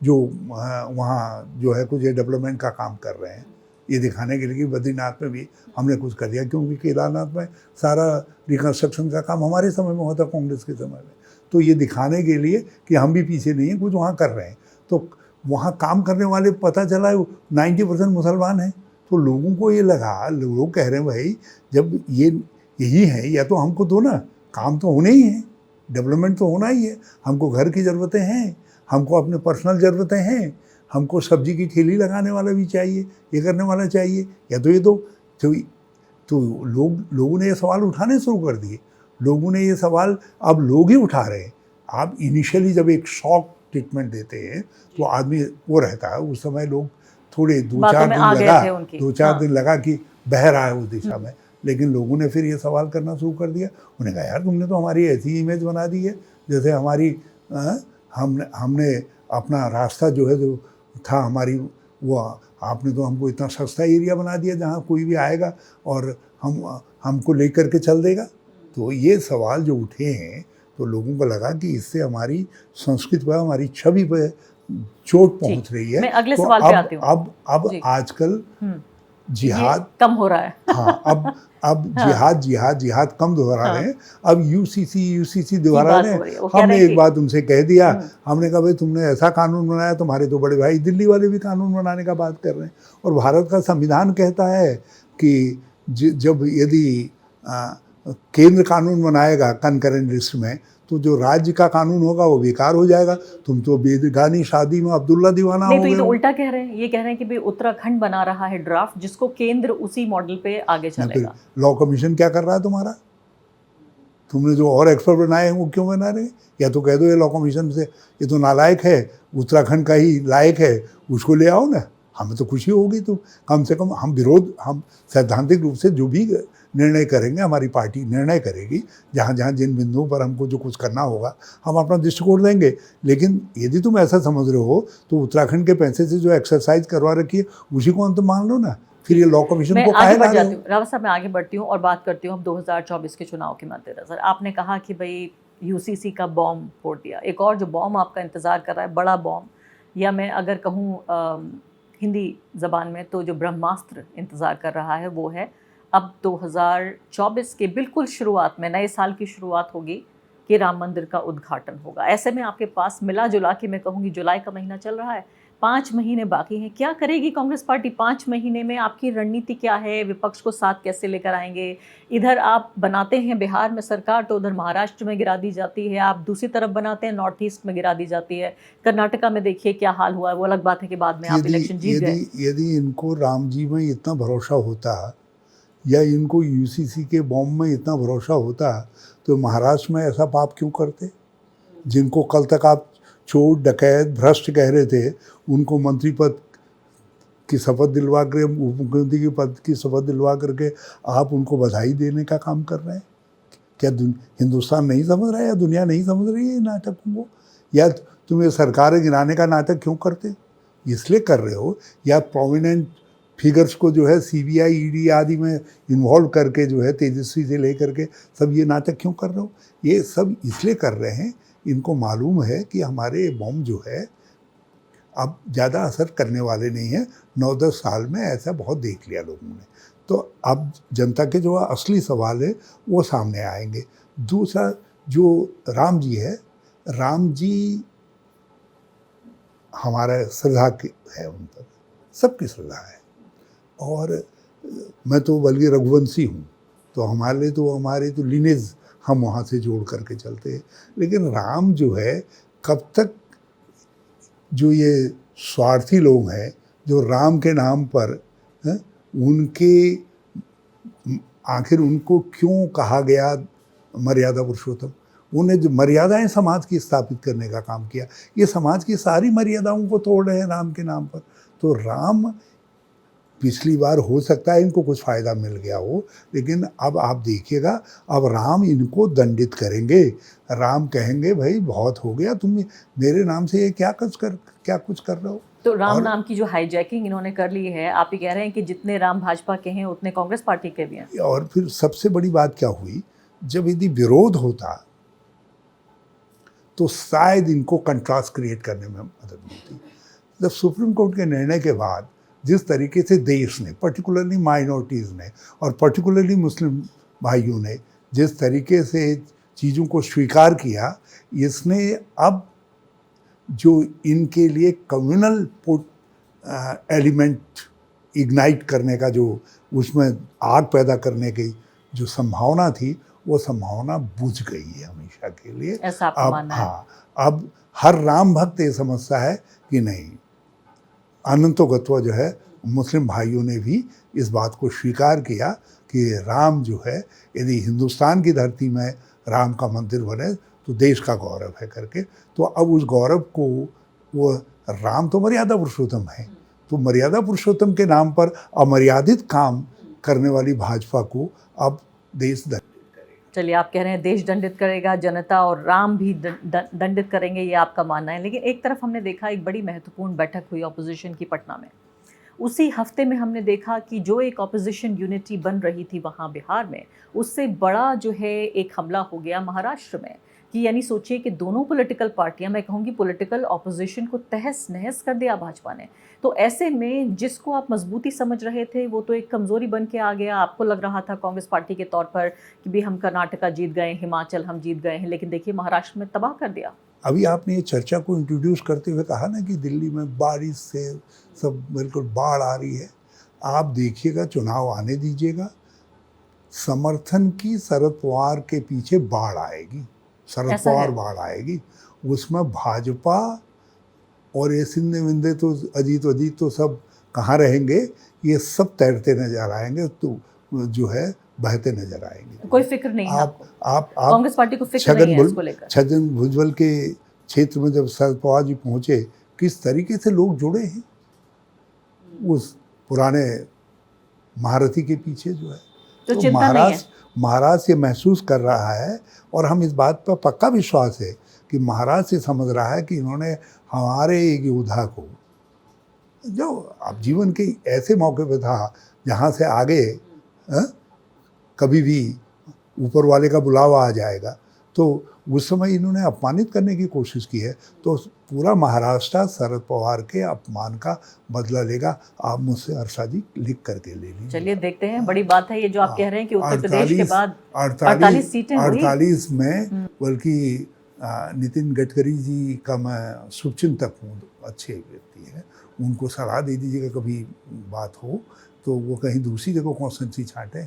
जो वहाँ जो है कुछ डेवलपमेंट का काम कर रहे हैं, ये दिखाने के लिए कि बद्रीनाथ में भी हमने कुछ कर दिया, क्योंकि केदारनाथ में सारा रिकन्स्ट्रक्शन का काम हमारे समय में होता, कांग्रेस के समय में। तो ये दिखाने के लिए कि हम भी पीछे नहीं हैं, कुछ वहाँ कर रहे हैं। तो वहाँ काम करने वाले पता चला 90% मुसलमान हैं। तो लोगों को ये लगा, लोग कह रहे हैं भाई जब ये यही है या तो हमको दो ना, काम तो होने ही है, डेवलपमेंट तो होना ही है, हमको घर की ज़रूरतें हैं, हमको अपने पर्सनल ज़रूरतें हैं, हमको सब्जी की ठेली लगाने वाला भी चाहिए, ये करने वाला चाहिए, या तो ये तो लोगों ने ये सवाल उठाने शुरू कर दिए। लोगों ने ये सवाल अब लोग ही उठा रहे हैं। आप इनिशियली जब एक शॉक ट्रीटमेंट देते हैं तो आदमी वो रहता है, उस समय लोग थोड़े दो चार दिन लगा कि बह रहा है उस दिशा में, लेकिन लोगों ने फिर ये सवाल करना शुरू कर दिया। उन्हें कहा यार तुमने तो हमारी ऐसी इमेज बना दी है जैसे हमारी हमने अपना रास्ता जो है जो था हमारी, वो आपने तो हमको इतना सस्ता एरिया बना दिया जहाँ कोई भी आएगा और हमको लेकर के चल देगा। तो ये सवाल जो उठे हैं तो लोगों को लगा कि इससे हमारी संस्कृति पर, हमारी छवि पर चोट पहुंच रही है। मैं अगले तो सवाल पे आती हूँ। अब आजकल जिहाद कम हो रहा है। हाँ, अब जिहाद कम दोहरा रहे हैं। अब यूसीसी दोहरा रहे हैं। हमने एक बात उनसे कह दिया, हमने कहा भाई तुमने ऐसा कानून बनाया, तुम्हारे तो बड़े भाई दिल्ली वाले भी कानून बनाने का बात कर रहे हैं। और भारत का संविधान कहता है कि जब यदि केंद्र कानून बनाएगा कनकरेंट लिस्ट में, तो जो राज्य का कानून होगा वो बेकार हो जाएगा। तुम तो बेगानी शादी में अब्दुल्ला दीवाना हो गए। नहीं, तो ये तो उल्टा कह रहे हैं। ये कह रहे हैं कि भाई उत्तराखंड बना रहा है ड्राफ्ट, जिसको केंद्र उसी मॉडल पे आगे चलेगा। लॉ कमीशन क्या कर रहा है तुम्हारा? तुमने जो और एक्सपर्ट बनाए हैं वो क्यों बना रहे हैं? या तो कह दो ये लॉ कमीशन से ये तो नालायक है, उत्तराखंड का ही लायक है, उसको ले आओ ना, हमें तो खुशी होगी। तो कम से कम हम सैद्धांतिक रूप से जो भी निर्णय करेंगे, हमारी पार्टी निर्णय करेगी, जहाँ जहाँ जिन बिंदुओं पर हमको जो कुछ करना होगा हम अपना दृष्टिकोण देंगे। लेकिन यदि तुम ऐसा समझ रहे हो तो उत्तराखंड के पैसे से जो एक्सरसाइज करवा रखी है उसी को अंत मान लो ना, फिर ये लॉ कमीशन को काहे ला रहे हो? रावत साहब, मैं आगे बढ़ती हूँ और बात करती हूँ अब 2024 के चुनाव के मद्देनजर। आपने कहा कि भाई यूसीसी का बॉम्ब फोड़ दिया, एक और जो बॉम्ब आपका इंतजार कर रहा है, बड़ा बॉम्ब, या मैं अगर कहूँ हिंदी ज़बान में तो जो ब्रह्मास्त्र इंतज़ार कर रहा है वो है अब 2024 के बिल्कुल शुरुआत में, नए साल की शुरुआत होगी कि राम मंदिर का उद्घाटन होगा। ऐसे में आपके पास मिला जुला के मैं कहूँगी जुलाई का महीना चल रहा है, 5 महीने बाकी हैं। क्या करेगी कांग्रेस पार्टी 5 महीने में? आपकी रणनीति क्या है? विपक्ष को साथ कैसे लेकर आएंगे? इधर आप बनाते हैं बिहार में सरकार तो उधर महाराष्ट्र में गिरा दी जाती है, आप दूसरी तरफ बनाते हैं नॉर्थ ईस्ट में गिरा दी जाती है। कर्नाटका में देखिए क्या हाल हुआ है। वो अलग बात है कि बाद में आप इलेक्शन जीत गए। यदि इनको राम जी में इतना भरोसा होता या इनको यूसीसी के बॉम्ब में इतना भरोसा होता तो महाराष्ट्र में ऐसा पाप क्यों करते? जिनको कल तक आप चोर, डकैत, भ्रष्ट कह रहे थे, उनको मंत्री पद की शपथ दिलवा कर, उप मुख्यमंत्री की पद की शपथ दिलवा करके आप उनको बधाई देने का काम कर रहे हैं। क्या हिंदुस्तान नहीं समझ रहा है या दुनिया नहीं समझ रही है नाटकों को? या तुम ये सरकार गिराने का नाटक क्यों करते? इसलिए कर रहे हो, या प्रोमिनेंट फिगर्स को जो है सीबीआई, ईडी आदि में इन्वॉल्व करके जो है तेजस्वी से लेकर के सब ये नाटक क्यों कर रहे हो? ये सब इसलिए कर रहे हैं, इनको मालूम है कि हमारे बॉम्ब जो है अब ज़्यादा असर करने वाले नहीं हैं। 9-10 साल में ऐसा बहुत देख लिया लोगों ने। तो अब जनता के जो असली सवाल है वो सामने आएंगे। दूसरा जो राम जी है, राम जी हमारा श्रद्धा है, उन पर सबकी श्रद्धा है। और मैं तो बल्कि रघुवंशी हूँ, तो हमारे तो लिनेज हम वहाँ से जोड़ करके चलते हैं। लेकिन राम जो है, कब तक जो ये स्वार्थी लोग हैं जो राम के नाम पर उनके आखिर उनको क्यों कहा गया मर्यादा पुरुषोत्तम? उन्हें जो मर्यादाएं समाज की स्थापित करने का काम किया, ये समाज की सारी मर्यादाओं को तोड़ रहे हैं राम के नाम पर। तो राम पिछली बार हो सकता है इनको कुछ फ़ायदा मिल गया हो, लेकिन अब आप देखिएगा, अब राम इनको दंडित करेंगे। राम कहेंगे भाई बहुत हो गया, तुम मेरे नाम से ये क्या कुछ कर रहे हो। तो राम और- नाम की जो हाईजैकिंग इन्होंने कर ली है, आप ही कह रहे हैं कि जितने राम भाजपा के हैं उतने कांग्रेस पार्टी के भी हैं। और फिर सबसे बड़ी बात क्या हुई, जब यदि विरोध होता तो शायद इनको कंट्रास्ट क्रिएट करने में मदद मिलती। जब सुप्रीम कोर्ट के निर्णय के बाद जिस तरीके से देश ने, पर्टिकुलरली माइनॉरिटीज़ ने और पर्टिकुलरली मुस्लिम भाइयों ने जिस तरीके से चीज़ों को स्वीकार किया, इसने अब जो इनके लिए कम्युनल एलिमेंट इग्नाइट करने का, जो उसमें आग पैदा करने की जो संभावना थी, वो संभावना बुझ गई है हमेशा के लिए। ऐसा आपका अब मानना है? हाँ, अब हर राम भक्त ये समझता है कि नहीं, अनंतोगत्वा जो है मुस्लिम भाइयों ने भी इस बात को स्वीकार किया कि राम जो है, यदि हिंदुस्तान की धरती में राम का मंदिर बने तो देश का गौरव है करके। तो अब उस गौरव को, वो राम तो मर्यादा पुरुषोत्तम है, तो मर्यादा पुरुषोत्तम के नाम पर अमर्यादित काम करने वाली भाजपा को अब देश चलिए, आप कह रहे हैं देश दंडित करेगा, जनता और राम भी दंडित करेंगे, ये आपका मानना है। लेकिन एक तरफ हमने देखा एक बड़ी महत्वपूर्ण बैठक हुई ऑपोजिशन की पटना में। उसी हफ्ते में हमने देखा कि जो एक ऑपोजिशन यूनिटी बन रही थी वहाँ बिहार में, उससे बड़ा जो है एक हमला हो गया महाराष्ट्र में। कि यानी सोचिए कि दोनों पॉलिटिकल पार्टियां, मैं कहूँगी पॉलिटिकल ऑपोजिशन को तहस नहस कर दिया भाजपा ने। तो ऐसे में जिसको आप मजबूती समझ रहे थे वो तो एक कमज़ोरी बन के आ गया। आपको लग रहा था कांग्रेस पार्टी के तौर पर कि भी हम कर्नाटका जीत गए, हिमाचल हम जीत गए हैं, लेकिन देखिए महाराष्ट्र में तबाह कर दिया। अभी आपने ये चर्चा को इंट्रोड्यूस करते हुए कहा ना कि दिल्ली में बारिश से सब बिल्कुल बाढ़ आ रही है। आप देखिएगा, चुनाव आने दीजिएगा, समर्थन की शरद पवार के पीछे बाढ़ आएगी, शरद ऐसा पवार है? बाढ़ आएगी। उसमें भाजपा और ये सिंधे विंधे तो अजीत तो सब कहाँ रहेंगे, ये सब तैरते नजर आएंगे, तो जो है बहते नजर आएंगे। कोई फिक्र नहीं है आपको? आप कांग्रेस पार्टी को फिक्र नहीं है इसको लेकर? छगन भुजबल के क्षेत्र में जब शरद पवार जी पहुंचे, किस तरीके से लोग जुड़े हैं उस पुराने महारथी के पीछे जो है। तो चिंता नहीं है? महाराष्ट्र ये महसूस कर रहा है, और हम इस बात पर पक्का विश्वास है कि महाराष्ट्र ये समझ रहा है कि इन्होंने हमारे एक योद्धा को, जो अब जीवन के ऐसे मौके पे था जहाँ से आगे कभी भी ऊपर वाले का बुलावा आ जाएगा, तो उस समय इन्होंने अपमानित करने की कोशिश की है। तो पूरा महाराष्ट्र शरद पवार के अपमान का बदला लेगा। आप मुझसे हर्षा जी लिख करके ले लीजिए। चलिए देखते हैं, बड़ी बात है ये जो आप कह रहे हैं कि उत्तर प्रदेश के बाद 48 सीटें हुई। 48 में, बल्कि नितिन गडकरी जी का मैं शुभचिंतक हूँ, अच्छे व्यक्ति हैं, उनको सलाह दे दीजिएगा कभी बात हो तो वो कहीं दूसरी जगह कॉन्स्टिट्यूंसी छांटे।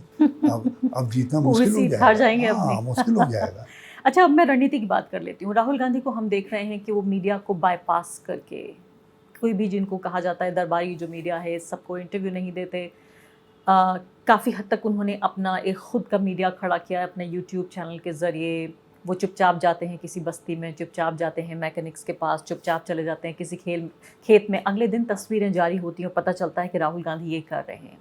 अब जीतना मुश्किल हो जाएगा। हार जाएंगे हाँ, मुश्किल हो जाएगा। अच्छा, अब मैं रणनीति की बात कर लेती हूँ। राहुल गांधी को हम देख रहे हैं कि वो मीडिया को बाईपास करके, कोई भी जिनको कहा जाता है दरबारी जो मीडिया है, सबको इंटरव्यू नहीं देते। काफ़ी हद तक उन्होंने अपना एक खुद का मीडिया खड़ा किया है अपने यूट्यूब चैनल के ज़रिए। वो चुपचाप जाते हैं किसी बस्ती में, चुपचाप जाते हैं मैकेनिक्स के पास, चुपचाप चले जाते हैं किसी खेत में। अगले दिन तस्वीरें जारी होती हैं और पता चलता है कि राहुल गांधी ये कर रहे हैं।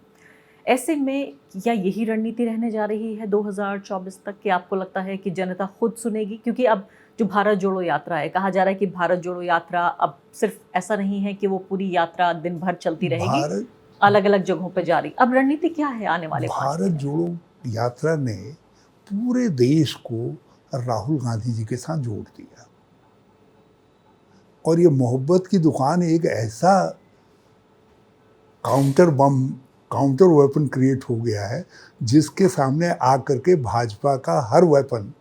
ऐसे में क्या यही रणनीति रहने जा रही है 2024 तक, कि आपको लगता है कि जनता खुद सुनेगी? क्योंकि अब जो भारत जोड़ो यात्रा है, कहा जा रहा है कि भारत जोड़ो यात्रा अब सिर्फ ऐसा नहीं है कि वो पूरी यात्रा दिन भर चलती रहेगी, अलग अलग जगहों पर जारी। अब रणनीति क्या है आने वाले? भारत जोड़ो यात्रा ने पूरे देश को राहुल गांधी जी के साथ जोड़ दिया, और ये मोहब्बत की दुकान एक ऐसा काउंटर वेपन क्रिएट हो गया है जिसके सामने आकर के भाजपा का हर वेपन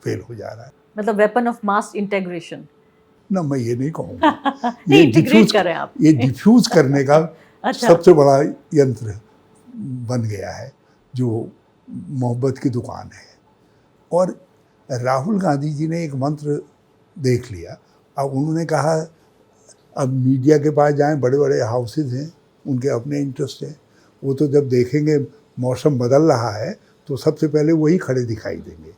फेल हो जा रहा है। मतलब वेपन ऑफ मास इंटीग्रेशन ना, मैं ये नहीं कहूँगा। ये इंटीग्रेट कर रहे हैं आप। ये डिफ्यूज करने का अच्छा। सबसे बड़ा यंत्र बन गया है जो मोहब्बत की दुकान है। और राहुल गांधी जी ने एक मंत्र देख लिया। अब उन्होंने कहा अब मीडिया के पास जाएं, बड़े बड़े हाउसेज हैं, उनके अपने इंटरेस्ट हैं, वो तो जब देखेंगे मौसम बदल रहा है तो सबसे पहले वही खड़े दिखाई देंगे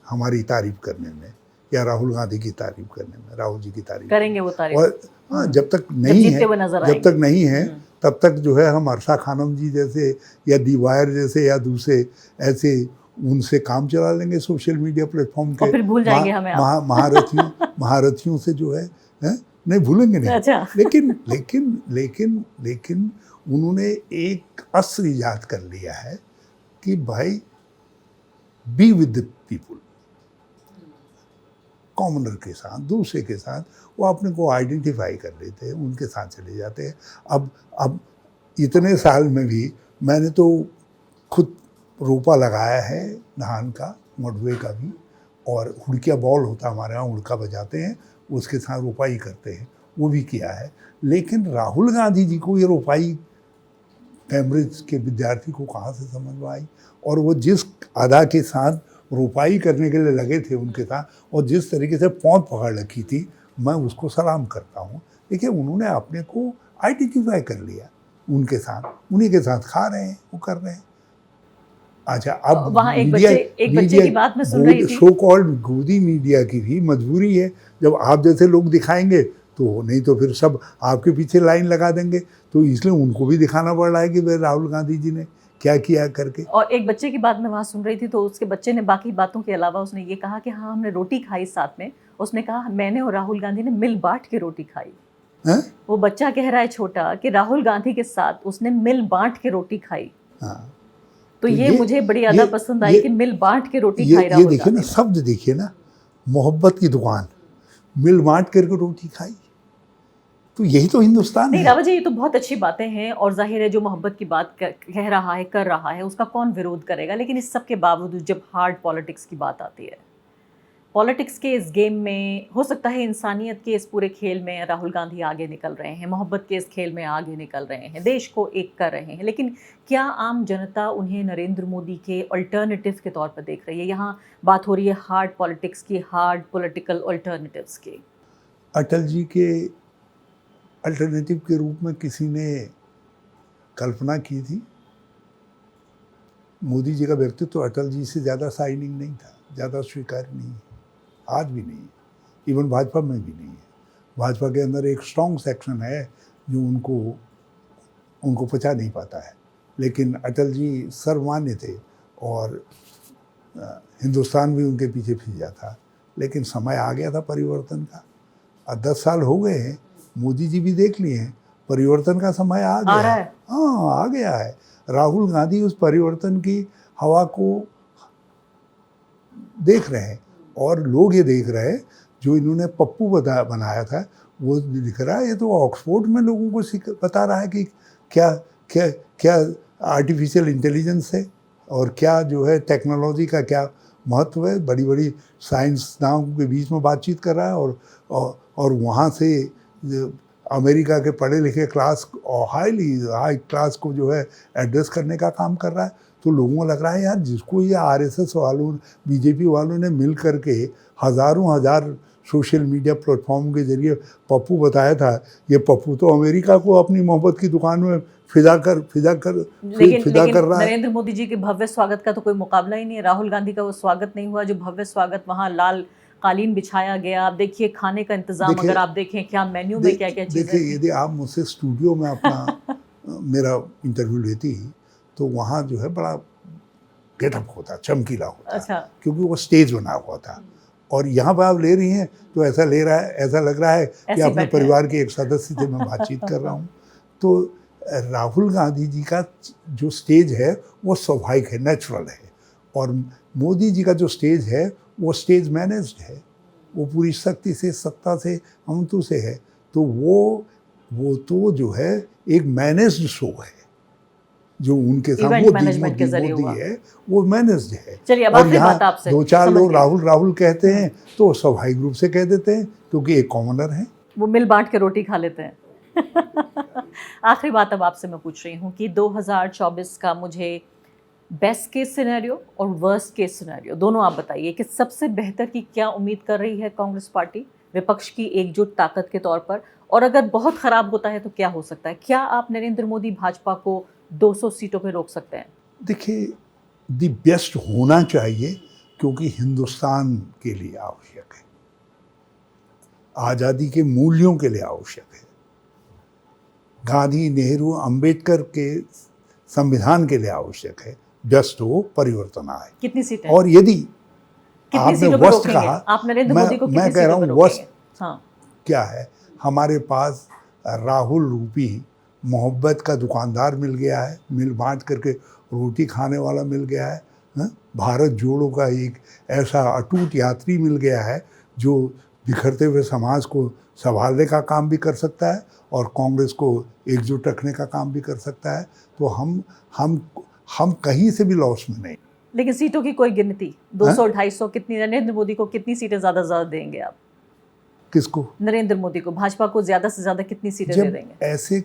हमारी तारीफ करने में या राहुल गांधी की तारीफ करने में, राहुल जी की तारीफ करेंगे वो तारीफ। और हाँ, जब तक जब नहीं जीतते है, हुए नजर जब आएंगे। तक नहीं है तब तक जो है हम अरशा खानम जी जैसे या दी वायर जैसे या दूसरे ऐसे उनसे काम चला लेंगे सोशल मीडिया प्लेटफॉर्म के और फिर भूल जाएंगे हमें आप। महारथियों से जो है नहीं भूलेंगे नहीं। अच्छा। लेकिन लेकिन लेकिन लेकिन उन्होंने एक अस्त्र ईजाद कर लिया है कि भाई be with the people, commoner के साथ, दूसरे के साथ वो अपने को आइडेंटिफाई कर लेते हैं, उनके साथ चले जाते हैं। अब इतने साल में भी मैंने तो खुद रोपा लगाया है धान का, मडुए का भी, और हुड़किया बॉल होता हमारे यहाँ, हुड़का बजाते हैं, उसके साथ रोपाई करते हैं, वो भी किया है। लेकिन राहुल गांधी जी को ये रोपाई कैम्ब्रिज के विद्यार्थी को कहाँ से समझ में आई, और वो जिस अदा के साथ रोपाई करने के लिए लगे थे उनके साथ, और जिस तरीके से पौध पकड़ रखी थी, मैं उसको सलाम करता हूँ। देखिए उन्होंने अपने को आइडेंटिफाई कर लिया उनके साथ, उन्हीं के साथ खा रहे हैं, वो कर रहे हैं। अच्छा, अब वहाँ एक बच्चे की बात मैं सुन रही थी, सो कॉल्ड गोदी मीडिया की भी मजबूरी है, जब आप जैसे लोग दिखाएंगे तो नहीं तो फिर सब आपके पीछे लाइन लगा देंगे, तो इसलिए उनको भी दिखाना पड़ रहा है कि भाई राहुल गांधी जी ने क्या किया करके। और एक बच्चे की बात मैं वहाँ सुन रही थी, तो उसके बच्चे ने बाकी बातों के अलावा उसने ये कहा कि हाँ हमने रोटी खाई साथ में। उसने कहा मैंने और राहुल गांधी ने मिल बांट के रोटी खाई। वो बच्चा कह रहा है छोटा कि राहुल गांधी के साथ उसने मिल बांट के रोटी खाई। हाँ, तो ये मुझे बड़ी ज्यादा पसंद आई कि मिल बांट के रोटी खाई राहुल गांधी। ये देखिए ना, शब्द देखिए ना, मोहब्बत की दुकान, मिल बांट करके रोटी खाई, तो यही तो हिंदुस्तान नहीं है। रावत जी, ये तो बहुत अच्छी बातें हैं, और जाहिर है जो मोहब्बत की बात कह रहा है, कर रहा है, उसका कौन विरोध करेगा। लेकिन इस सब के बावजूद जब हार्ड पॉलिटिक्स की बात आती है, पॉलिटिक्स के इस गेम में, हो सकता है इंसानियत के इस पूरे खेल में राहुल गांधी आगे निकल रहे हैं, मोहब्बत के इस खेल में आगे निकल रहे हैं, देश को एक कर रहे हैं, लेकिन क्या आम जनता उन्हें नरेंद्र मोदी के अल्टरनेटिव के तौर पर देख रही है? यहाँ बात हो रही है हार्ड पॉलिटिक्स की, हार्ड पॉलिटिकल अल्टरनेटिव्स की। अटल जी के अल्टरनेटिव के रूप में किसी ने कल्पना की थी। मोदी जी का व्यक्तित्व तो अटल जी से ज़्यादा शाइनिंग नहीं था, ज़्यादा स्वीकार्य नहीं है, आज भी नहीं है, इवन भाजपा में भी नहीं है। भाजपा के अंदर एक स्ट्रॉन्ग सेक्शन है जो उनको पचा नहीं पाता है। लेकिन अटल जी सर्वमान्य थे और हिंदुस्तान भी उनके पीछे फिजा था। लेकिन समय आ गया था परिवर्तन का, और 10 साल हो गए हैं, मोदी जी भी देख लिए हैं, परिवर्तन का समय आ गया है। हाँ, आ गया है। राहुल गांधी उस परिवर्तन की हवा को देख रहे हैं, और लोग ये देख रहे हैं जो इन्होंने पप्पू बनाया था, वो दिख रहा है। ये तो ऑक्सफोर्ड में लोगों को बता रहा है कि क्या क्या क्या आर्टिफिशियल इंटेलिजेंस है, और क्या जो है टेक्नोलॉजी का क्या महत्व है। बड़ी बड़ी साइंसदानों के बीच में बातचीत कर रहा है, और वहाँ से अमेरिका के पढ़े लिखे क्लास और हाई क्लास को जो है एड्रेस करने का काम कर रहा है। तो लोगों को लग रहा है यार, जिसको ये आरएसएस वालों, बीजेपी वालों ने मिल करके हज़ारों हजार सोशल मीडिया प्लेटफॉर्म के जरिए पप्पू बताया था, ये पप्पू तो अमेरिका को अपनी मोहब्बत की दुकान में फिदा कर रहा है। नरेंद्र मोदी जी के भव्य स्वागत का तो कोई मुकाबला ही नहीं है। राहुल गांधी का वो स्वागत नहीं हुआ जो भव्य स्वागत, वहाँ लाल कालीन बिछाया गया। आप देखिए खाने का इंतजाम, अगर आप देखें क्या मेन्यू में क्या क्या चीजें। देखिए, यदि आप मुझसे स्टूडियो में अपना मेरा इंटरव्यू लेती तो वहाँ जो है बड़ा गेटअप होता, चमकीला होता। अच्छा। क्योंकि वो स्टेज बना हुआ था, और यहाँ पर आप ले रही हैं तो ऐसा लग रहा है कि अपने परिवार के एक सदस्य से मैं बातचीत कर रहा हूँ। तो राहुल गांधी जी का जो स्टेज है वो स्वाभाविक है, नेचुरल है, और मोदी जी का जो स्टेज है वो स्टेज मैनेज्ड है, वो पूरी शक्ति से, सत्ता से, अमतु से है। तो वो तो जो है एक मैनेज्ड शो है, जो उनके साथ मोदी है वो मैनेज्ड है। चलिए, अब और यहाँ बात आपसे 2-4 लोग राहुल कहते हैं तो स्वाभाविक रूप से कह देते हैं, क्योंकि एक कॉमनर है, वो मिल बांट के रोटी खा लेते हैं। आखिरी बात अब आपसे मैं पूछ रही हूँ कि 2024 का मुझे बेस्ट केस सिनेरियो और वर्स्ट केस सिनेरियो दोनों आप बताइए कि सबसे बेहतर की क्या उम्मीद कर रही है कांग्रेस पार्टी विपक्ष की एकजुट ताकत के तौर पर, और अगर बहुत खराब होता है तो क्या हो सकता है? क्या आप नरेंद्र मोदी भाजपा को 200 सीटों पे रोक सकते हैं? देखिए, दी बेस्ट होना चाहिए, क्योंकि हिंदुस्तान के लिए आवश्यक है। आज़ादी के मूल्यों के लिए आवश्यक है। गांधी, नेहरू, अंबेडकर के संविधान के लिए आवश्यक है। व्यस्तो परिवर्तन आए। कितनी सीटें? और यदि कितनी आपने सीटों पे वस्त रोकेंगे? कहा, आप नरेंद्र मोदी को मैं कितनी कह रहा सीटों पे हूँ वस्त रोकेंगे? हाँ, क्या है, हमारे पास राहुल रूपी मोहब्बत का दुकानदार मिल गया है, मिल बांट करके रोटी खाने वाला मिल गया है, हाँ? भारत जोड़ो का एक ऐसा अटूट यात्री मिल गया है जो बिखरते हुए समाज को संभालने का काम भी कर सकता है और कांग्रेस को एकजुट रखने का काम भी कर सकता है। तो हम कहीं से भी लॉस में नहीं। लेकिन सीटों की कोई गिनती 200 250 कितनी, नरेंद्र मोदी को कितनी सीटें ज्यादा देंगे आप? किसको? नरेंद्र मोदी को, भाजपा को ज्यादा से ज्यादा कितनी सीटें दे जब देंगे? ऐसे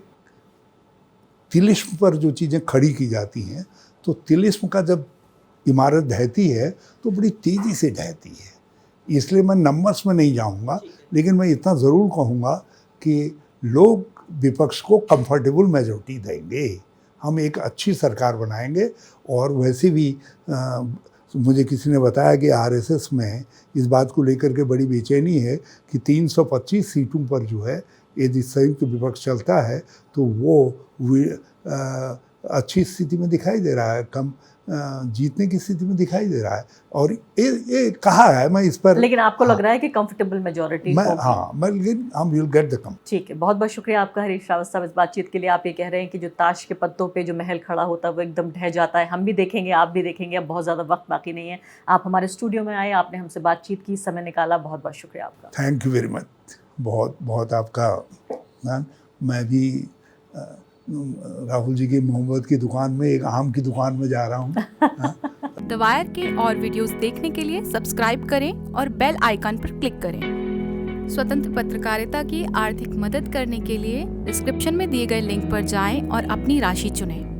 तिलिस्म पर जो चीज़ें खड़ी की जाती हैं, तो तिलिस्म का जब इमारत ढहती है तो बड़ी तेज़ी से ढहती है। इसलिए मैं नंबर्स में नहीं जाऊंगा, लेकिन मैं इतना ज़रूर कहूँगा कि लोग विपक्ष को कंफर्टेबल मेजॉरिटी देंगे। हम एक अच्छी सरकार बनाएंगे। और वैसे भी मुझे किसी ने बताया कि आरएसएस में इस बात को लेकर के बड़ी बेचैनी है कि 325 सीटों पर जो है यदि संयुक्त विपक्ष चलता है तो वो अच्छी स्थिति में दिखाई दे रहा है, कम जीतने की स्थिति में दिखाई दे रहा है। और ये कहा है, मैं इस पर, लेकिन आपको लग रहा है कि कंफर्टेबल मेजॉरिटी होगी? हाँ, लेकिन हम विल गेट द कम। ठीक है, बहुत बहुत शुक्रिया आपका हरीश श्रीवास्तव इस बातचीत के लिए। आप ये कह रहे हैं कि जो ताश के पत्तों पे जो महल खड़ा होता है वो एकदम ढह जाता है। हम भी देखेंगे, आप भी देखेंगे, अब बहुत ज़्यादा वक्त बाकी नहीं है। आप हमारे स्टूडियो में आए, आपने हमसे बातचीत की, समय निकाला, बहुत बहुत शुक्रिया आपका। थैंक यू वेरी मच, बहुत बहुत आपका। मैं भी राहुल जी की मोहब्बत की दुकान में, एक आम की दुकान में जा रहा हूँ। द वायर के और वीडियोस देखने के लिए सब्सक्राइब करें और बेल आइकन पर क्लिक करें। स्वतंत्र पत्रकारिता की आर्थिक मदद करने के लिए डिस्क्रिप्शन में दिए गए लिंक पर जाएं और अपनी राशि चुनें।